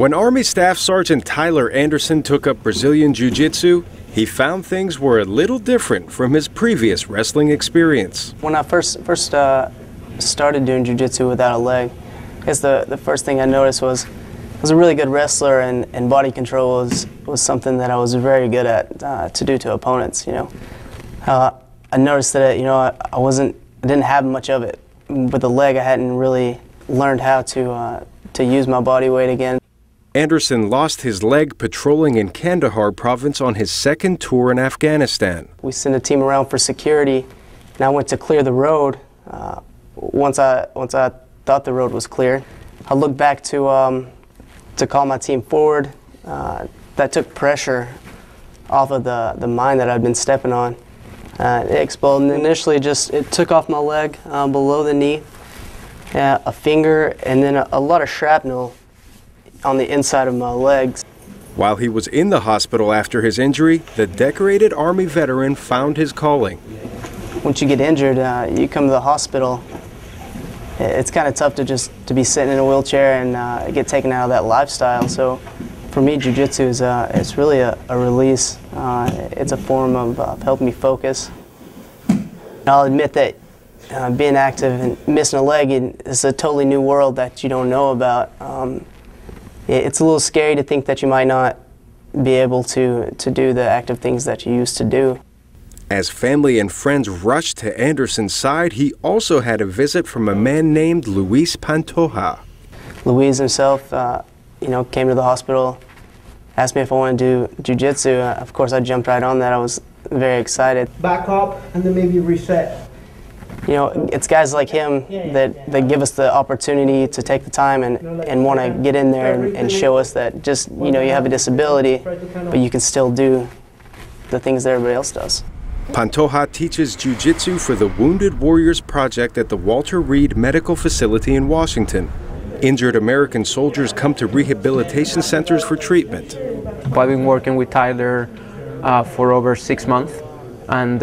When Army Staff Sergeant Tyler Anderson took up Brazilian Jiu Jitsu, he found things were a little different from his previous wrestling experience. When I first started doing Jiu Jitsu without a leg, I guess the first thing I noticed was I was a really good wrestler, and body control was something that I was very good at to do to opponents. You know, I noticed that I didn't have much of it. With the leg, I hadn't really learned how to use my body weight again. Anderson lost his leg patrolling in Kandahar province on his second tour in Afghanistan. We sent a team around for security, and I went to clear the road. Once I thought the road was clear, I looked back to call my team forward. That took pressure off of the mine that I'd been stepping on. It exploded, and initially it took off my leg below the knee, a finger, and then a lot of shrapnel on the inside of my legs. While he was in the hospital after his injury, the decorated Army veteran found his calling. Once you get injured, you come to the hospital. It's kind of tough to be sitting in a wheelchair and get taken out of that lifestyle. So for me, Jiu Jitsu is really a release. It's a form of helping me focus. I'll admit that being active and missing a leg is a totally new world that you don't know about. It's a little scary to think that you might not be able to do the active things that you used to do. As family and friends rushed to Anderson's side, he also had a visit from a man named Luis Pantoja. Luis himself, came to the hospital, asked me if I wanted to do jiu-jitsu. Of course, I jumped right on that. I was very excited. Back up and then maybe reset. You know, it's guys like him that give us the opportunity to take the time and want to get in there and show us that you have a disability, but you can still do the things that everybody else does. Pantoja teaches jiu-jitsu for the Wounded Warriors Project at the Walter Reed Medical Facility in Washington. Injured American soldiers come to rehabilitation centers for treatment. I've been working with Tyler for over 6 months, and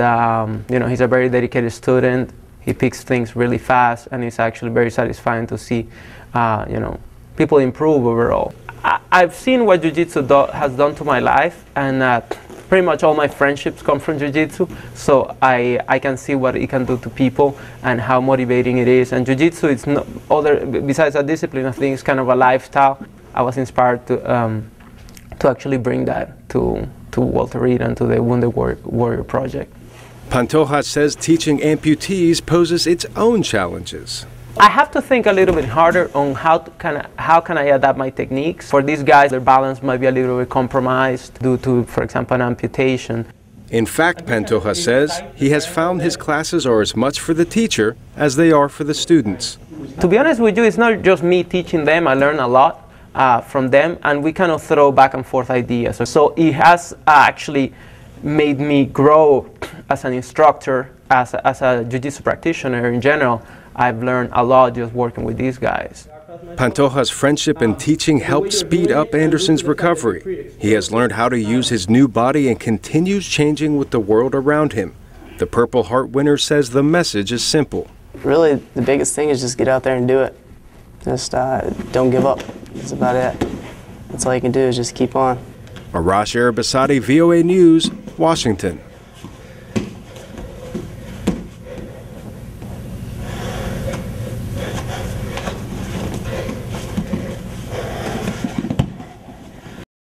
he's a very dedicated student. He picks things really fast, and it's actually very satisfying to see, people improve overall. I've seen what Jiu-Jitsu has done to my life, and pretty much all my friendships come from Jiu-Jitsu, so I can see what it can do to people and how motivating it is. And Jiu-Jitsu, it's no other, besides a discipline, I think it's kind of a lifestyle. I was inspired to actually bring that to Walter Reed and to the Wounded Warrior Project. Pantoja says teaching amputees poses its own challenges. I have to think a little bit harder on how can I adapt my techniques. For these guys, their balance might be a little bit compromised due to, for example, an amputation. In fact, Pantoja says he has found his classes are as much for the teacher as they are for the students. To be honest with you, it's not just me teaching them. I learn a lot from them, and we kind of throw back and forth ideas. So it has actually made me grow as an instructor, as a jiu-jitsu practitioner in general. I've learned a lot just working with these guys. Pantoja's friendship and teaching helped speed up Anderson's recovery. He has learned how to use his new body and continues changing with the world around him. The Purple Heart winner says the message is simple. Really, the biggest thing is just get out there and do it. Just don't give up. That's about it. That's all you can do is just keep on. Arash Arabasadi, VOA News, Washington.